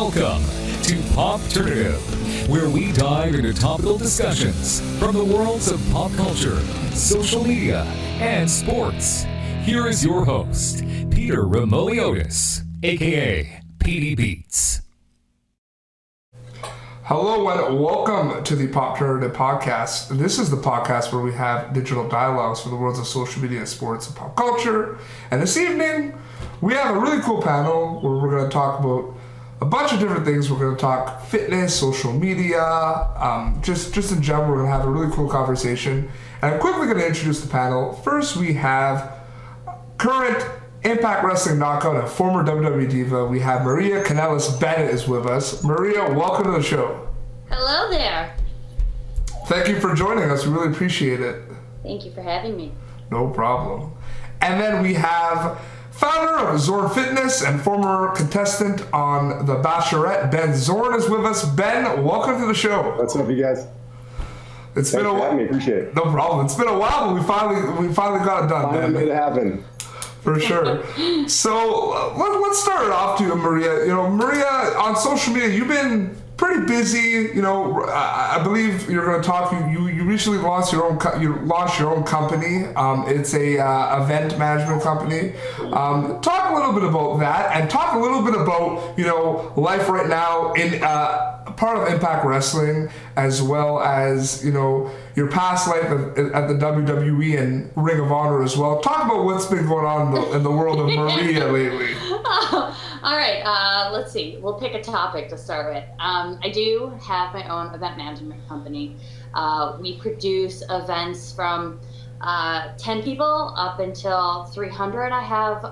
Welcome to Popternative, where we dive into topical discussions from the worlds of pop culture, social media, and sports. Here is your host, Peter Remoliotis, aka PD Beats. Hello and welcome to the Popternative podcast. This is the podcast where we have digital dialogues from the worlds of social media, sports, and pop culture. And this evening, we have a really cool panel where we're going to talk about a bunch of different things. We're going to talk fitness, social media, just in general. We're going to have a really cool conversation. And I'm quickly going to introduce the panel. First, we have current Impact Wrestling knockout and former WWE Diva. We have Mike Kanellis-Bennett is with us. Maria, welcome to the show. Hello there. Thank you for joining us. We really appreciate it. Thank you for having me. No problem. And then we have founder of Zorn Fitness and former contestant on The Bachelorette, Ben Zorn is with us. Ben, welcome to the show. What's up, you guys? Thanks for having me. Appreciate it. No problem. It's been a while, but we finally got it done. Finally made it happen. For sure. So let's start it off to you, Maria. You know, Maria, on social media, you've been pretty busy. You know, I believe you're going to talk. You recently launched your own company. It's a event management company. Talk a little bit about that, and talk a little bit about life right now in part of Impact Wrestling, as well as your past life at the WWE and Ring of Honor as well. Talk about what's been going on in the world of Maria lately. All right, let's see. We'll pick a topic to start with. I do have my own event management company. We produce events from 10 people up until 300. I have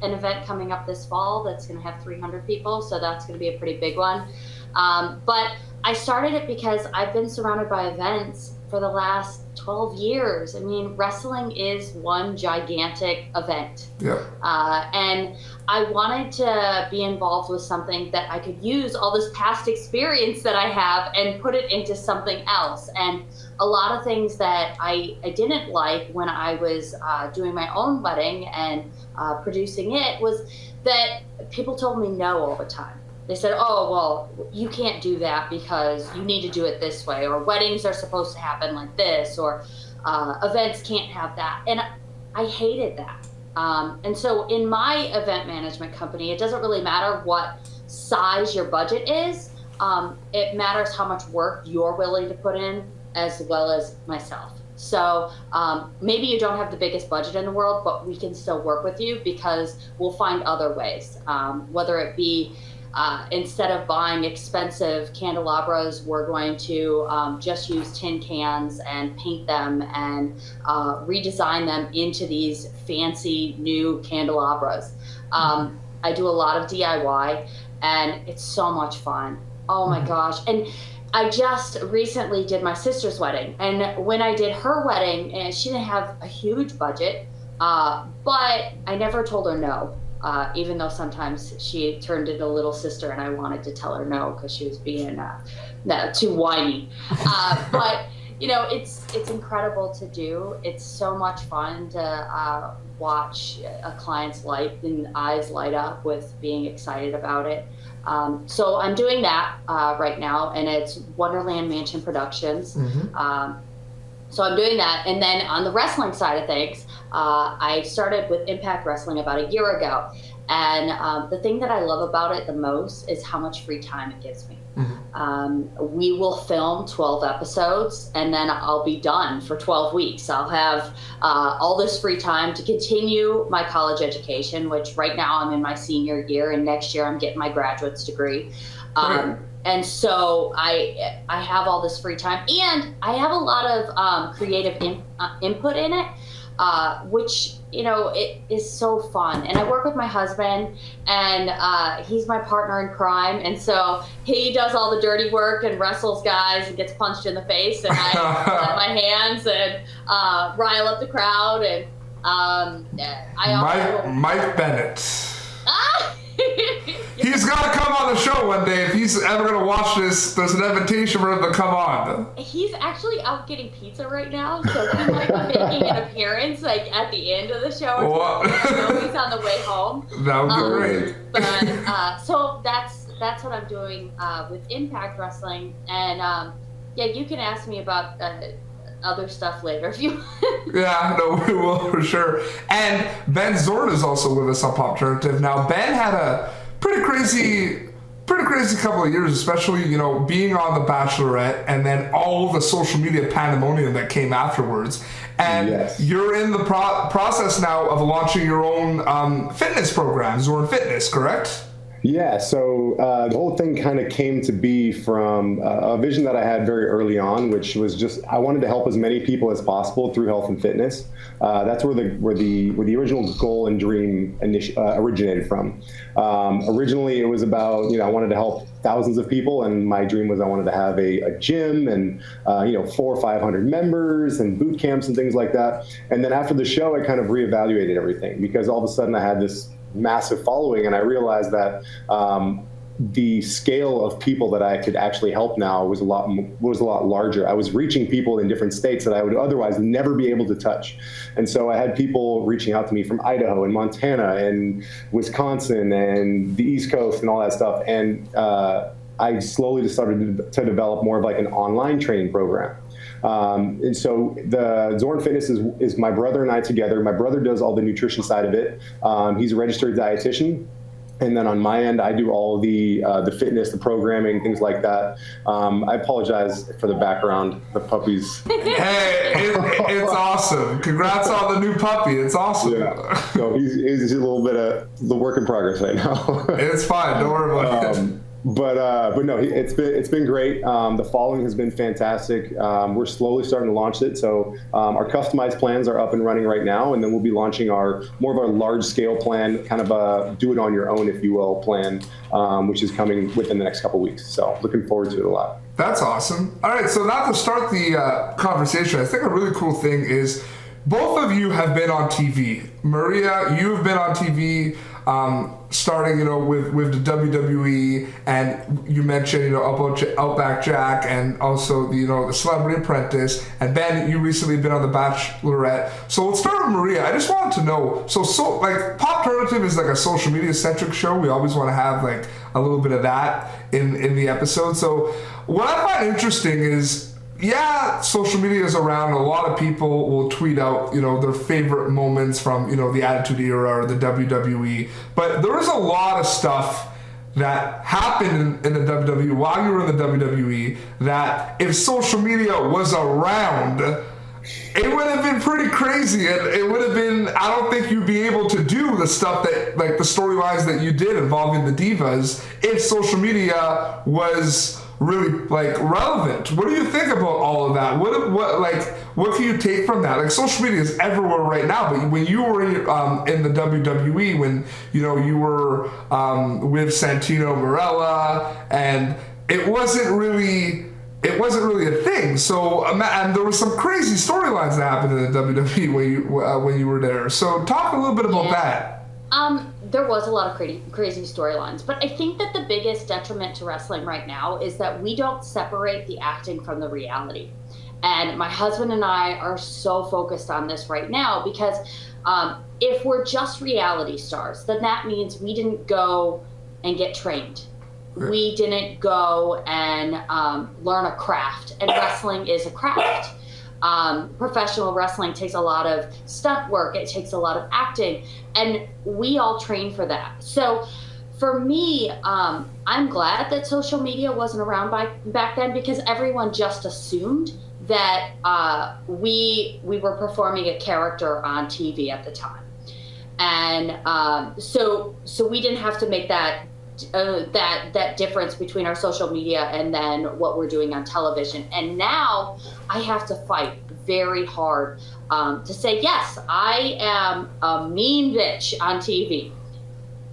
an event coming up this fall that's going to have 300 people, so that's going to be a pretty big one. But I started it because I've been surrounded by events for the last 12 years. I mean, wrestling is one gigantic event. Yeah. And I wanted to be involved with something that I could use all this past experience that I have and put it into something else. And a lot of things that I didn't like when I was doing my own wedding and producing it was that people told me no all the time. They said, oh, well, you can't do that because you need to do it this way, or weddings are supposed to happen like this, or events can't have that. And I hated that. And so in my event management company, it doesn't really matter what size your budget is. It matters how much work you're willing to put in, as well as myself. So maybe you don't have the biggest budget in the world, but we can still work with you because we'll find other ways, whether it be instead of buying expensive candelabras, we're going to just use tin cans and paint them and redesign them into these fancy new candelabras. I do a lot of DIY, and it's so much fun. Oh my gosh. And I just recently did my sister's wedding, and when I did her wedding, and she didn't have a huge budget, but I never told her no. Even though sometimes she turned into a little sister and I wanted to tell her no because she was being too whiny. But, it's incredible to do. It's so much fun to watch a client's eyes light up with being excited about it. So I'm doing that right now, and it's Wonderland Mansion Productions. Mm-hmm. So I'm doing that. And then on the wrestling side of things, I started with Impact Wrestling about a year ago. And the thing that I love about it the most is how much free time it gives me. Mm-hmm. We will film 12 episodes, and then I'll be done for 12 weeks. I'll have all this free time to continue my college education, which right now I'm in my senior year, and next year I'm getting my graduate's degree. And so I have all this free time, and I have a lot of creative input in it, which, it is so fun. And I work with my husband, and he's my partner in crime. And so he does all the dirty work and wrestles guys and gets punched in the face. And I clap my hands and rile up the crowd. And I also... Mike Bennett. He's got to come on the show one day. If he's ever going to watch this, there's an invitation for him to come on. He's actually out getting pizza right now, so he might be making an appearance at the end of the show. Or something. He's on the way home. That would be great. But so that's that's what I'm doing with Impact Wrestling. And yeah, you can ask me about other stuff later if you Yeah, no, we will for sure. And Ben Zorn is also with us on Popternative. Now, Ben had a pretty crazy couple of years, especially, you know, being on The Bachelorette and then all the social media pandemonium that came afterwards. And yes. You're in the process now of launching your own fitness program, Zorn Fitness, correct? Yeah, so the whole thing kind of came to be from a vision that I had very early on, which was just I wanted to help as many people as possible through health and fitness. That's where the original goal and dream originated from. Originally, it was about, you know, I wanted to help thousands of people, and my dream was I wanted to have a gym and 400 or 500 members and boot camps and things like that. And then after the show, I kind of reevaluated everything, because all of a sudden I had this massive following, and I realized that the scale of people that I could actually help now was a lot larger. I was reaching people in different states that I would otherwise never be able to touch. And so I had people reaching out to me from Idaho and Montana and Wisconsin and the East Coast and all that stuff. And I slowly just started to develop more of like an online training program. And so the Zorn Fitness is my brother and I together. My brother does all the nutrition side of it. He's a registered dietitian. And then on my end, I do all the fitness, the programming, things like that. I apologize for the background, the puppies. Hey, it's awesome. Congrats on the new puppy. It's awesome. Yeah. So he's a little bit of the work in progress right now. It's fine. Don't worry about it. But no, it's been great. The following has been fantastic. We're slowly starting to launch it. So our customized plans are up and running right now, and then we'll be launching more of our large scale plan, kind of a do it on your own, if you will, plan, which is coming within the next couple weeks. So looking forward to it a lot. That's awesome. All right, so now to start the conversation, I think a really cool thing is both of you have been on TV. Maria, you have been on TV. Starting, you know, with the WWE, and you mentioned, you know, Outback Jack, and also the, you know, the Celebrity Apprentice, and Ben, you recently been on The Bachelorette. So let's start with Maria. I just wanted to know, so like Popternative is like a social media centric show. We always want to have like a little bit of that in the episode. So what I find interesting is, yeah, social media is around. A lot of people will tweet out, you know, their favorite moments from, you know, the Attitude Era or the WWE. But there is a lot of stuff that happened in the WWE while you were in the WWE that if social media was around, it would have been pretty crazy. And it would have been, I don't think you'd be able to do the stuff that, like the storylines that you did involving the Divas, if social media was really like relevant. What do you think about all of that? What can you take from that? Like, social media is everywhere right now, but when you were in the WWE, when, you know, you were with Santino Marella, and it wasn't really a thing. So, and there were some crazy storylines that happened in the WWE when you were there. So talk a little bit about that. There was a lot of crazy storylines, but I think that the biggest detriment to wrestling right now is that we don't separate the acting from the reality. And my husband and I are so focused on this right now because if we're just reality stars, then that means we didn't go and get trained. We didn't go and learn a craft, and wrestling is a craft. Professional wrestling takes a lot of stunt work. It takes a lot of acting, and we all train for that. So for me, I'm glad that social media wasn't around back then, because everyone just assumed that we were performing a character on TV at the time. And so we didn't have to make that difference between our social media and then what we're doing on television. And now I have to fight very hard to say, yes, I am a mean bitch on TV,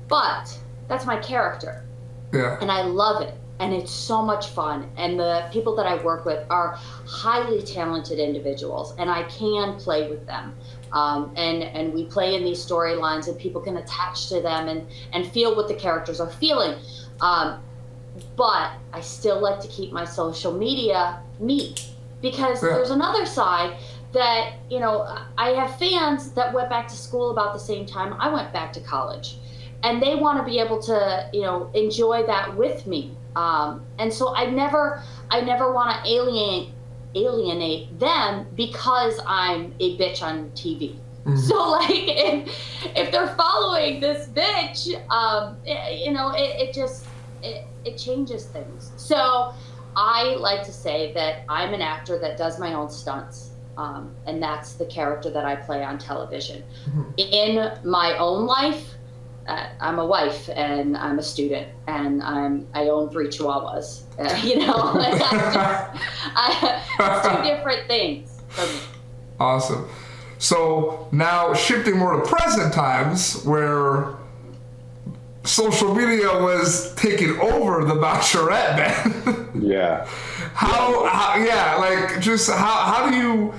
but that's my character. Yeah. And I love it. And it's so much fun. And the people that I work with are highly talented individuals, and I can play with them. And we play in these storylines, and people can attach to them and feel what the characters are feeling. But I still like to keep my social media me, because there's another side that, you know, I have fans that went back to school about the same time I went back to college. and they want to be able to, enjoy that with me. And so I never want to alienate them because I'm a bitch on TV. Mm-hmm. So like if they're following this bitch, it changes things. So I like to say that I'm an actor that does my own stunts. And that's the character that I play on television. Mm-hmm. In my own life, I'm a wife and I'm a student and I own 3 chihuahuas. It's 2 different things for me. Awesome. So now shifting more to present times where social media was taking over the Bachelorette, man. Yeah. How do you,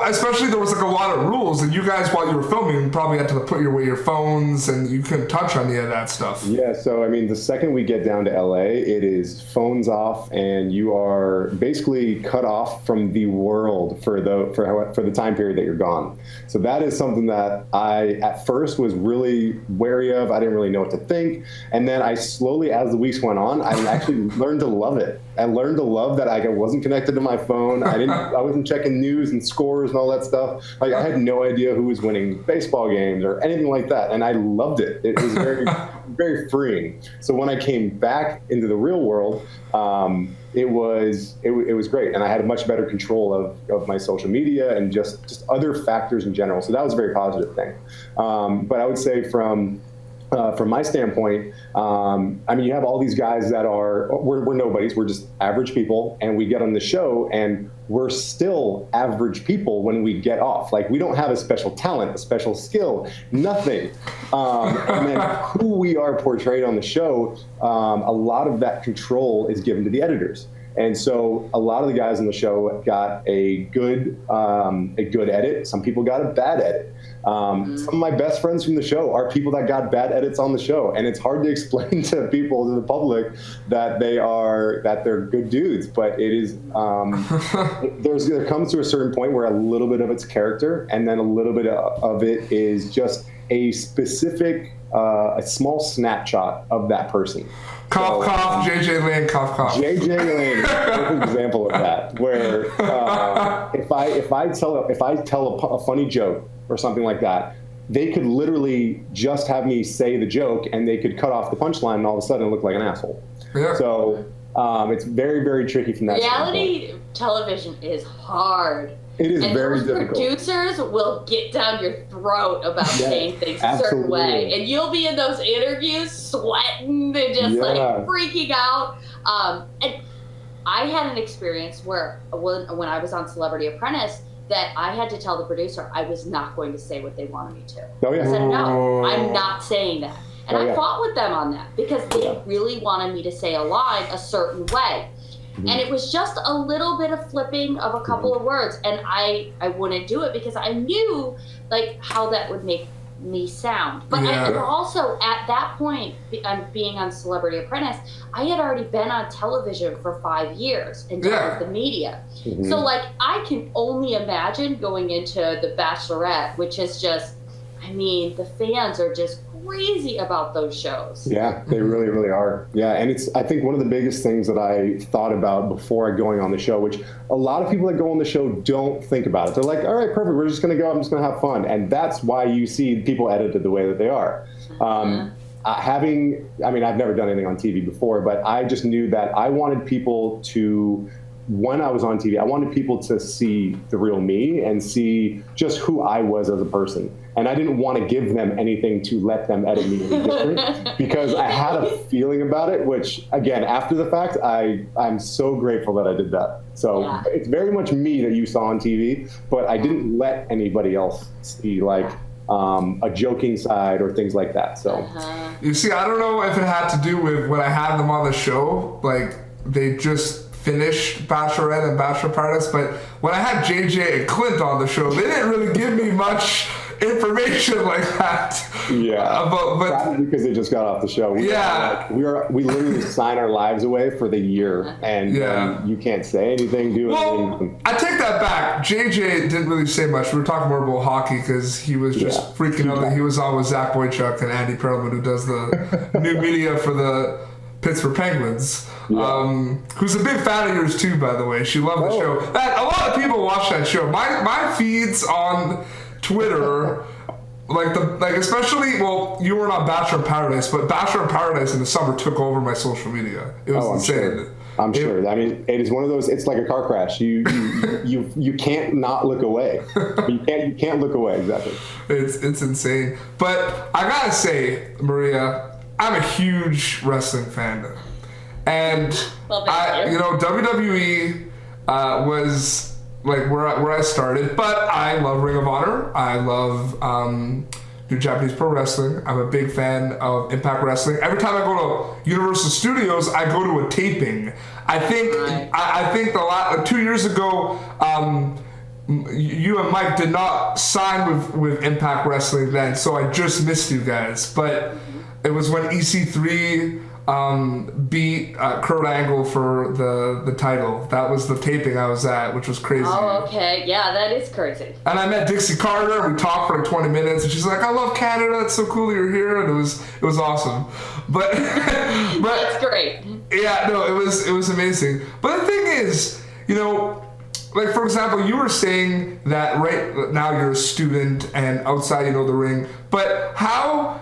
especially there was a lot of rules, and you guys, while you were filming, probably had to put away your phones, and you couldn't touch any of that stuff. Yeah, so I mean, the second we get down to LA, it is phones off, and you are basically cut off from the world for the time period that you're gone. So that is something that I, at first, was really wary of. I didn't really know what to think, and then I slowly, as the weeks went on, I actually learned to love it. I learned to love that I wasn't connected to my phone. I wasn't checking news and scores and all that stuff. Like, I had no idea who was winning baseball games or anything like that, and I loved it. It was very, very freeing. So when I came back into the real world, it was great, and I had a much better control of my social media and just other factors in general. So that was a very positive thing. But I would say from my standpoint, you have all these guys that we're nobodies, we're just average people, and we get on the show and we're still average people when we get off. Like, we don't have a special talent, a special skill, nothing. And then who we are portrayed on the show, a lot of that control is given to the editors. And so a lot of the guys on the show got a good edit. Some people got a bad edit. Some of my best friends from the show are people that got bad edits on the show, and it's hard to explain to people, to the public, that they're good dudes. But it is there comes to a certain point where a little bit of it's character, and then a little bit of it is just a specific, a small snapshot of that person. Cough, cough, JJ Lane, cough, cough. JJ Lane is an example of that, where if I tell a funny joke or something like that, they could literally just have me say the joke, and they could cut off the punchline, and all of a sudden look like an asshole. Yeah. So it's very, very tricky from that Reality television is hard. It is very difficult. Producers will get down your throat about saying things a certain way, and you'll be in those interviews sweating and just freaking out. And I had an experience where when I was on Celebrity Apprentice, that I had to tell the producer I was not going to say what they wanted me to. Oh, yeah. I said, no, I'm not saying that. And I fought with them on that because they really wanted me to say a line a certain way. Mm-hmm. And it was just a little bit of flipping of a couple of words. And I wouldn't do it because I knew how that would make me sound. But I also, at that point, being on Celebrity Apprentice, I had already been on television for 5 years and dealt with the media. Mm-hmm. So I can only imagine going into The Bachelorette, which is just, the fans are just crazy about those shows. Yeah, they really, really are. Yeah, and it's, I think, one of the biggest things that I thought about before going on the show, which a lot of people that go on the show don't think about it. They're like, all right, perfect, we're just going to go, I'm just going to have fun. And that's why you see people edited the way that they are. I've never done anything on TV before, but I just knew that I wanted people to, when I was on TV, I wanted people to see the real me and see just who I was as a person. And I didn't want to give them anything to let them edit me any different because I had a feeling about it, which, again, after the fact, I'm so grateful that I did that. So it's very much me that you saw on TV, but I didn't let anybody else see a joking side or things like that. So You see, I don't know if it had to do with when I had them on the show, they just finished Bachelorette and Bachelor Paradise, but when I had JJ and Clint on the show, they didn't really give me much information like that. Yeah, but probably because they just got off the show. We literally sign our lives away for the year, and you can't say anything, do anything. I take that back. JJ didn't really say much. We were talking more about hockey because he was just freaking out that he was on with Zach Boychuk and Andy Perlman, who does the new media for the Pittsburgh Penguins. Who's a big fan of yours too, by the way. She loved the show. A lot of people watch that show. My feeds on Twitter, especially, you weren't on Bachelor in Paradise, but Bachelor in Paradise in the summer took over my social media. It was insane. I'm sure. I mean, it is one of those. It's like a car crash. You can't not look away. You can't look away. Exactly. It's insane. But I gotta say, Maria, I'm a huge wrestling fan, and WWE was like where I started. But I love Ring of Honor. I love New Japanese Pro Wrestling. I'm a big fan of Impact Wrestling. Every time I go to Universal Studios, I go to a taping. I think I think 2 years ago, you and Mike did not sign with Impact Wrestling then, so I just missed you guys. But it was when EC3 beat Kurt Angle for the title. That was the taping I was at, which was crazy. Oh, okay. Yeah, that is crazy. And I met Dixie Carter. We talked for like 20 minutes, and she's like, "I love Canada. It's so cool you're here." And it was awesome. But that's great. Yeah, no, it was amazing. But the thing is, like, for example, you were saying that right now you're a student and outside the ring, but how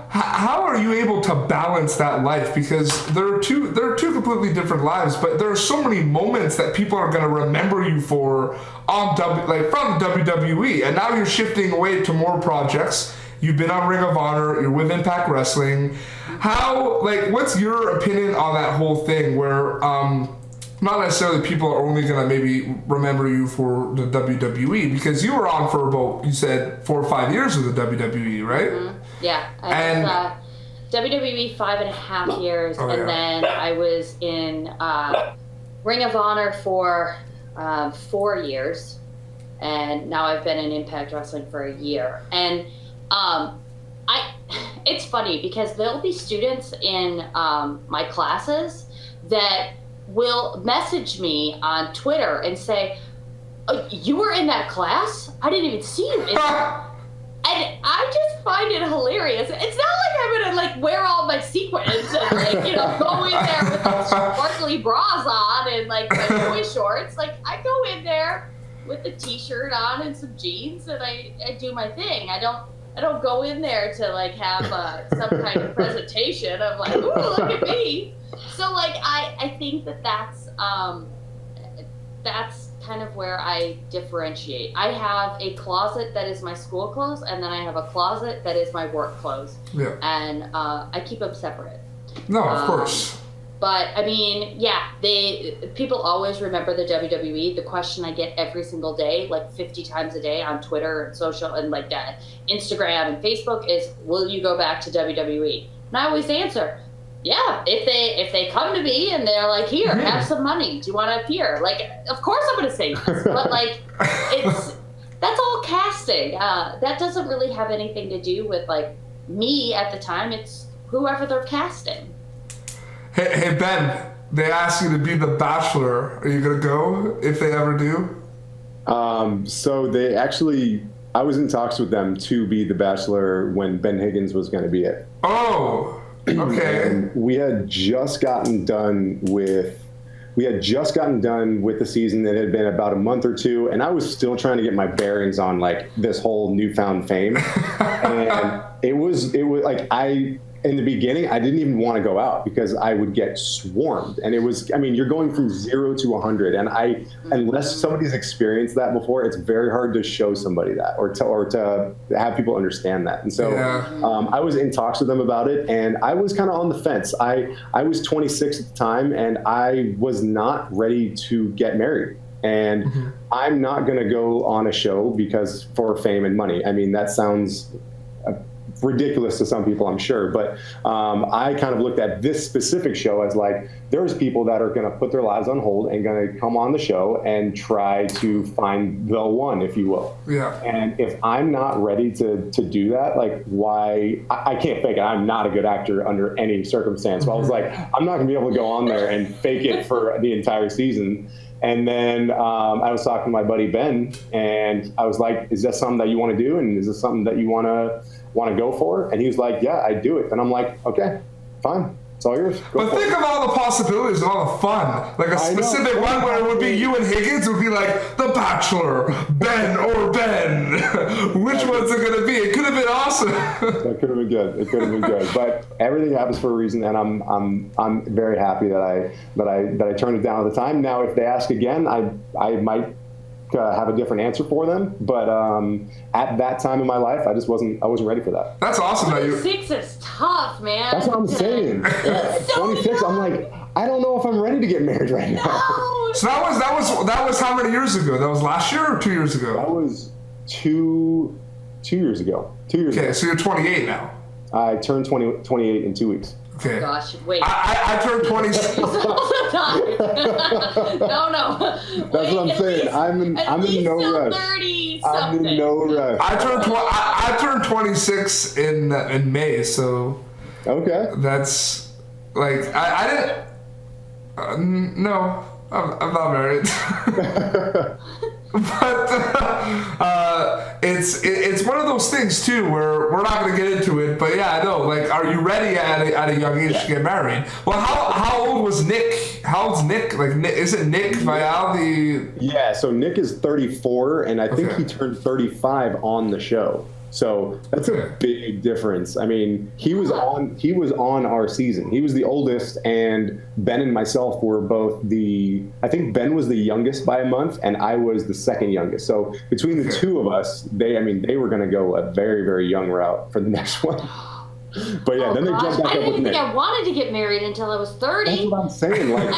are you able to balance that life? Because there are two completely different lives, but there are so many moments that people are going to remember you for from WWE, and now you're shifting away to more projects. You've been on Ring of Honor, you're with Impact Wrestling. What's your opinion on that whole thing where not necessarily people are only going to maybe remember you for the WWE, because you were on for about, you said, 4 or 5 years with the WWE, right? Mm-hmm. Yeah. I was WWE 5.5 years, then I was in Ring of Honor for 4 years, and now I've been in Impact Wrestling for a year. And it's funny because there'll be students in my classes that will message me on Twitter and say, "Oh, you were in that class? I didn't even see you in there." And I just find it hilarious. It's not like I'm gonna wear all my sequins and go in there with sparkly bras on and my boy shorts. I go in there with a t-shirt on and some jeans and I do my thing. I don't go in there to have some kind of presentation of ooh, look at me. So I think that's kind of where I differentiate. I have a closet that is my school clothes, and then I have a closet that is my work clothes. Yeah. And I keep them separate. No, of course. But I mean, people always remember the WWE. The question I get every single day, 50 times a day on Twitter and social and Instagram and Facebook is, "Will you go back to WWE?" And I always answer, "Yeah, if they come to me and they're like, here, have some money. Do you want to appear?" Of course I'm going to say yes. But that's all casting. That doesn't really have anything to do with me at the time. It's whoever they're casting. Hey Ben, they asked you to be the Bachelor. Are you going to go if they ever do? So they actually, I was in talks with them to be the Bachelor when Ben Higgins was going to be it. Oh. Okay. And we had just gotten done with the season. That had been about a month or two, and I was still trying to get my bearings on this whole newfound fame. And it was in the beginning, I didn't even want to go out because I would get swarmed. And you're going from 0 to 100. And unless somebody's experienced that before, it's very hard to show somebody that or to have people understand that. And so I was in talks with them about it, and I was kind of on the fence. I was 26 at the time, and I was not ready to get married. And I'm not going to go on a show for fame and money. I mean, that sounds ridiculous to some people, I'm sure. But I kind of looked at this specific show as like, there's people that are going to put their lives on hold and going to come on the show and try to find the one, if you will. Yeah. And if I'm not ready to do that, like, why? I can't fake it. I'm not a good actor under any circumstance. So I was like, I'm not going to be able to go on there and fake it for the entire season. And then I was talking to my buddy Ben, and I was like, "Is that something that you want to do? And is this something that you want to go for?" And he was like, "Yeah, I do it." And I'm like, "Okay, fine. It's all yours." But think of all the possibilities and all the fun. Like a specific one where it would be you and Higgins would be like, The Bachelor, Ben or Ben. Which one's it going to be? It could have been awesome. That could have been good. It could have been good. But everything happens for a reason, and I'm very happy that I turned it down at the time. Now, if they ask again, I might have a different answer for them, but at that time in my life, I wasn't ready for that. That's awesome. 26 is tough, man. That's what I'm saying. At 26, I'm like, I don't know if I'm ready to get married right now. No. So that was how many years ago? That was last year or 2 years ago? That was two years ago. 2 years ago. Okay, so you're 28 now. I turned 28 in 2 weeks. Okay. Oh gosh, wait. I turned 26. No. That's what I'm saying. I'm in no rush. 30 I'm in no rush. I turned 26 in May, so Okay. that's like I didn't. No, I'm not married. But it's one of those things too where we're not going to get into it. But yeah, I know. Like, are you ready at a young age to get married? Well, how old was Nick? How old's Nick? Like, is it Nick Vial? Yeah. So Nick is 34, and I think he turned 35 on the show. So that's a big difference. I mean, he was on our season. He was the oldest, and Ben and myself were both I think Ben was the youngest by a month, and I was the second youngest. So between the two of us, they were going to go a very, very young route for the next one. But yeah, then they jumped back up with Nick. I didn't think I wanted to get married until I was 30. That's what I'm saying. Like,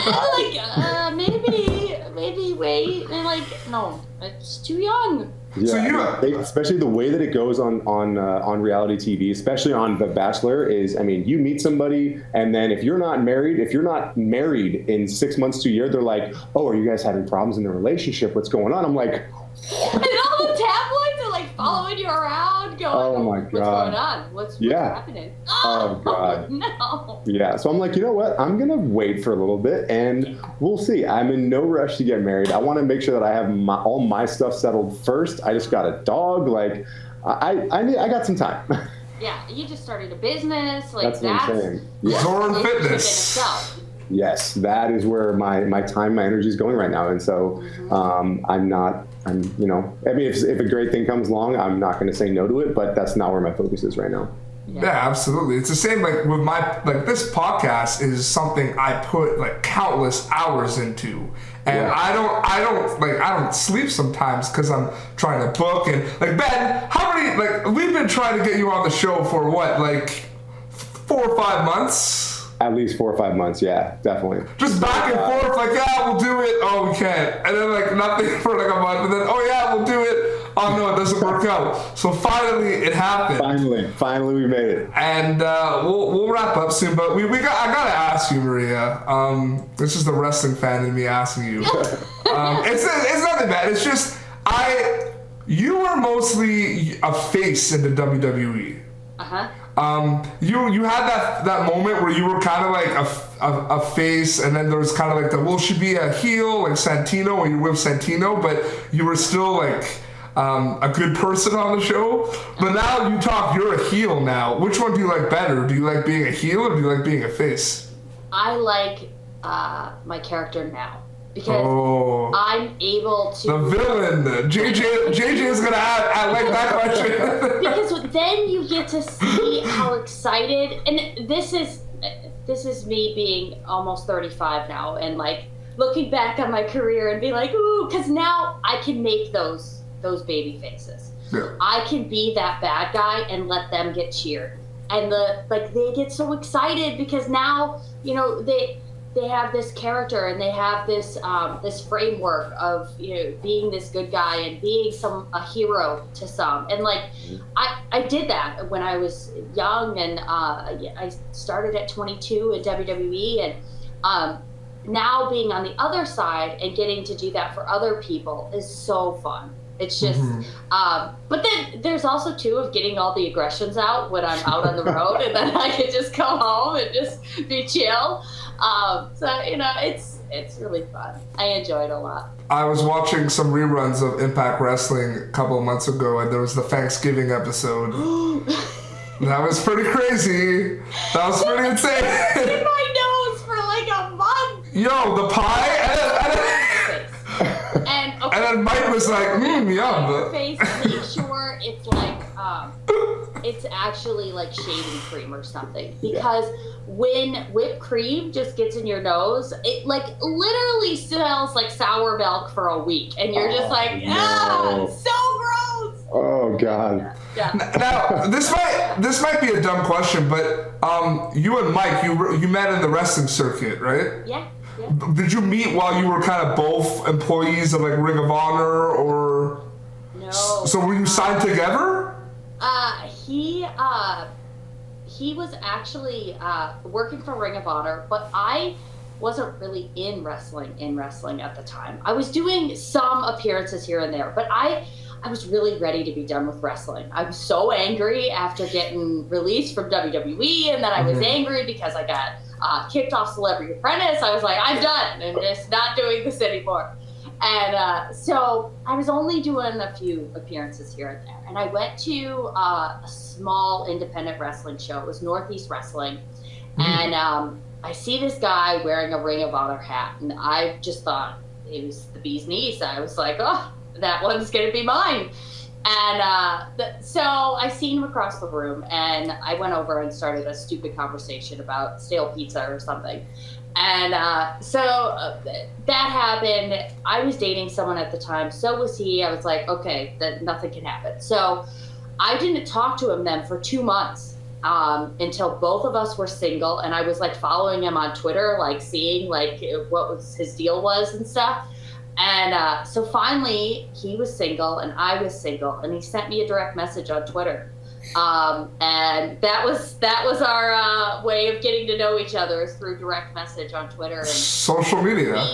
maybe wait. And like, no, it's too young. Yeah, especially the way that it goes on reality TV, especially on The Bachelor, is, I mean, you meet somebody, and then if you're not married in 6 months to a year, they're like, "Oh, are you guys having problems in the relationship? What's going on?" I'm like, and all the tabloids are like following you around, going, "Oh my God, what's going on? What's happening?" Oh God, no. Yeah, so I'm like, you know what? I'm gonna wait for a little bit, and we'll see. I'm in no rush to get married. I want to make sure that I have all my stuff settled first. I just got a dog. Like, I got some time. Yeah, you just started a business. Like, that's what I'm saying. Yeah. Zorn Fitness. Yes, that is where my time, my energy is going right now, and so I mean, if a great thing comes along, I'm not going to say no to it, but that's not where my focus is right now. Yeah, absolutely. It's the same like with this podcast is something I put like countless hours into. And I don't sleep sometimes because I'm trying to book. And like, Ben, how many, like, we've been trying to get you on the show for what, like 4 or 5 months? At least 4 or 5 months, yeah, definitely. Just back and forth, like, yeah, we'll do it. Oh, we can't. And then like nothing for like a month, and then, oh yeah, we'll do it. Oh no, it doesn't work out. So finally, it happened. Finally, we made it. And we'll wrap up soon. But I gotta ask you, Maria. This is the wrestling fan in me asking you. It's nothing bad. It's just you were mostly a face in the WWE. You had that moment where you were kind of like a face, and then there was kind of like should be a heel like Santino, or you were with Santino, but you were still like a good person on the show. But now you're a heel now. Which one do you like better? Do you like being a heel, or do you like being a face? I like my character now. Because I'm able to... The villain. JJ is going to add like that question. Because then you get to see how excited... And this is me being almost 35 now, and like looking back on my career and being like, ooh, because now I can make those baby faces. Yeah. I can be that bad guy and let them get cheered. And they get so excited because now, they have this character and they have this this framework of, you know, being this good guy and being a hero to some. And like I did that when I was young, and I started at 22 in WWE, and now being on the other side and getting to do that for other people is so fun. It's just, but then there's also too of getting all the aggressions out when I'm out on the road, and then I can just come home and just be chill. So, you know, it's really fun. I enjoy it a lot. I was watching some reruns of Impact Wrestling a couple of months ago, and there was the Thanksgiving episode. That was pretty crazy. That was pretty insane. In my nose for like a month. Yo, the pie? And, okay, and then Mike was like, yum. Your face, make sure it's like, it's actually like shaving cream or something. Because when whipped cream just gets in your nose, it like literally smells like sour milk for a week. And you're just like, so gross. Oh, God. Yeah. Now, this might be a dumb question, but you and Mike, you met in the wrestling circuit, right? Yeah. Did you meet while you were kind of both employees of like Ring of Honor, or? No. So were you signed together? He was actually working for Ring of Honor, but I wasn't really in wrestling at the time. I was doing some appearances here and there, but I was really ready to be done with wrestling. I was so angry after getting released from WWE, and then I was angry because I got kicked off Celebrity Apprentice. I was like, I'm done. I'm just not doing this anymore. And so I was only doing a few appearances here and there. And I went to a small independent wrestling show. It was Northeast Wrestling. And I see this guy wearing a Ring of Honor hat. And I just thought it was the bee's knees. I was like, oh, that one's going to be mine. And so I seen him across the room, and I went over and started a stupid conversation about stale pizza or something. And so that happened. I was dating someone at the time. So was he. I was like, okay, that nothing can happen. So I didn't talk to him then for 2 months until both of us were single. And I was like following him on Twitter, like seeing like what was his deal was and stuff. And so finally, he was single and I was single, and he sent me a direct message on Twitter. And that was our way of getting to know each other, is through direct message on Twitter. And social media.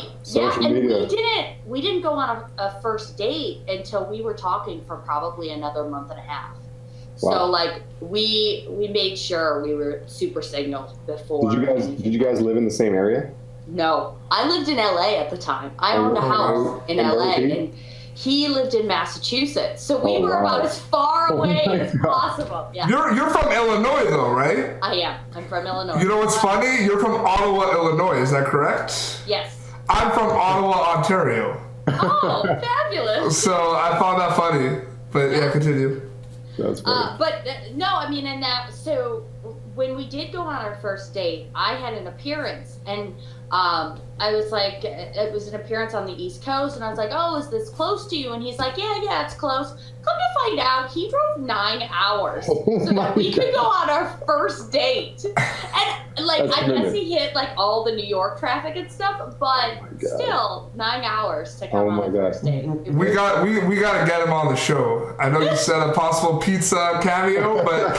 We didn't go on a first date until we were talking for probably another month and a half. Wow. So like we made sure we were super single before. Did you guys live in the same area? No, I lived in LA at the time. I owned a house in LA, and he lived in Massachusetts. So we were about as far away as possible. Yeah. You're from Illinois though, right? I am. I'm from Illinois. You know what's funny? You're from Ottawa, Illinois. Is that correct? Yes. I'm from Ottawa, Ontario. Oh, fabulous. So I found that funny. But yeah, continue. That's funny. But no, I mean, and that, so when we did go on our first date, I had an appearance, and I was like, it was an appearance on the East Coast, and I was like, oh, is this close to you? And he's like, yeah, it's close. Come to find out, he drove 9 hours so that we could go on our first date. And like, I guess he hit like all the New York traffic and stuff, but still 9 hours to come on the first date. We got to get him on the show. I know you said a possible pizza cameo, but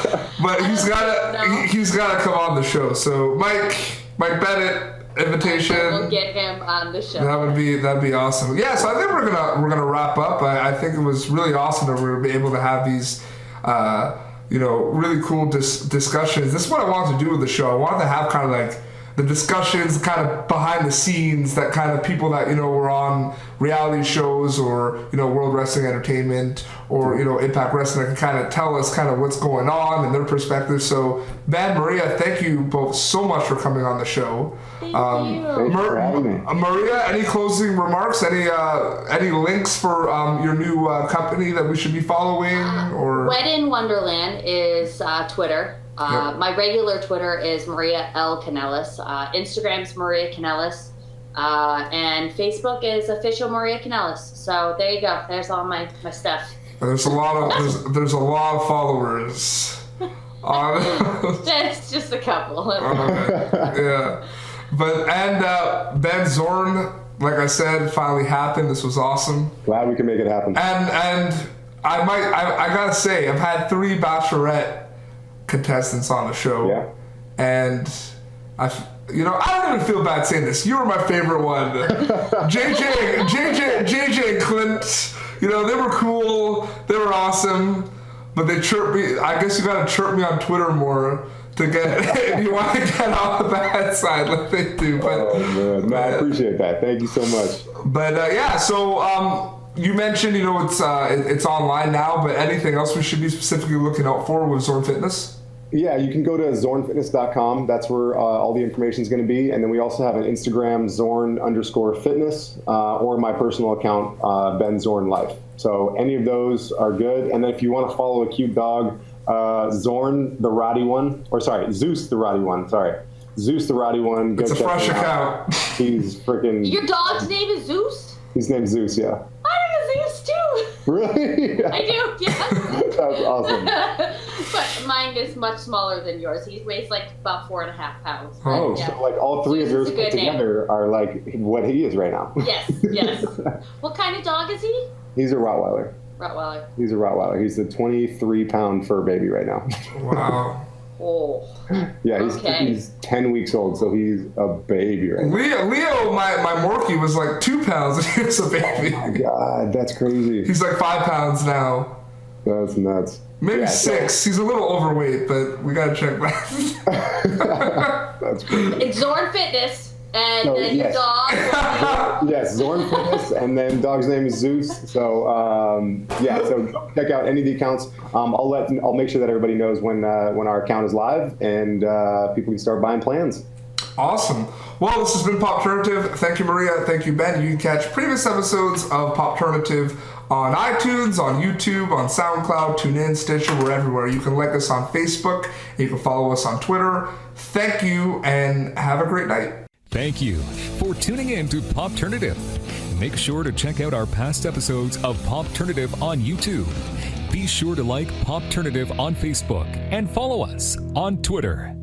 he's got to come on the show. So Mike Bennett, invitation. We'll get him on the show. That'd be awesome. Yeah, so I think we're gonna wrap up. I think it was really awesome that we were able to have these really cool discussions. This is what I wanted to do with the show. I wanted to have kind of like the discussions kind of behind the scenes, that kind of people that were on reality shows or World Wrestling Entertainment or Impact Wrestling that can kind of tell us kind of what's going on and their perspective. So Ben, Maria, thank you both so much for coming on the show. Thank you. Thanks for having me. Maria, any closing remarks? Any links for your new company that we should be following? Or Wed in Wonderland is Twitter. Yep. My regular Twitter is Maria L. Kanellis. Instagram's Maria Kanellis. And Facebook is official Maria Kanellis. So there you go. There's all my stuff. There's a lot of followers. That's just a couple. Yeah. Ben Zorn, like I said, finally happened. This was awesome. Glad we can make it happen. And I gotta say, I've had 3 Bachelorette contestants on the show. Yeah. And I don't even feel bad saying this. You were my favorite one. JJ and Clint, they were cool. They were awesome. But they chirped me. I guess you gotta chirp me on Twitter more to get, if you want to get on the bad side like they do. But, man. I appreciate that. Thank you so much. But so you mentioned, it's online now, but anything else we should be specifically looking out for with Zorn Fitness? Yeah, you can go to zornfitness.com. That's where all the information is going to be. And then we also have an Instagram, Zorn_fitness, or my personal account, Ben Zorn Life. So any of those are good. And then if you want to follow a cute dog, Zorn the Rowdy One, Zeus the Rowdy One. Zeus the Rowdy One. It's a fresh account. He's freaking. Your dog's name is Zeus? His name's Zeus, yeah. I have a Zeus too. Really? I do, yeah. That's awesome. But mine is much smaller than yours. He weighs like about 4.5 pounds. Oh, yeah. So like all 3 of yours put together are like what he is right now. Yes. What kind of dog is he? He's a Rottweiler. He's a Rottweiler. He's a 23-pound fur baby right now. Wow. Oh. Yeah, he's 10 weeks old, so he's a baby right now. Leo, my Morkie was like 2 pounds and he was a baby. Oh my God, that's crazy. He's like 5 pounds now. That's nuts. Maybe 6. He's a little overweight, but we gotta check that. That's crazy. It's Zorn Fitness. And then your dog. Yes, Zorn Fitness, and then dog's name is Zeus. So so check out any of the accounts. I'll make sure that everybody knows when our account is live and people can start buying plans. Awesome. Well, this has been Popternative. Thank you, Maria. Thank you, Ben. You can catch previous episodes of Popternative on iTunes, on YouTube, on SoundCloud, TuneIn, Stitcher, we're everywhere. You can like us on Facebook. You can follow us on Twitter. Thank you, and have a great night. Thank you for tuning in to Popternative. Make sure to check out our past episodes of Popternative on YouTube. Be sure to like Popternative on Facebook and follow us on Twitter.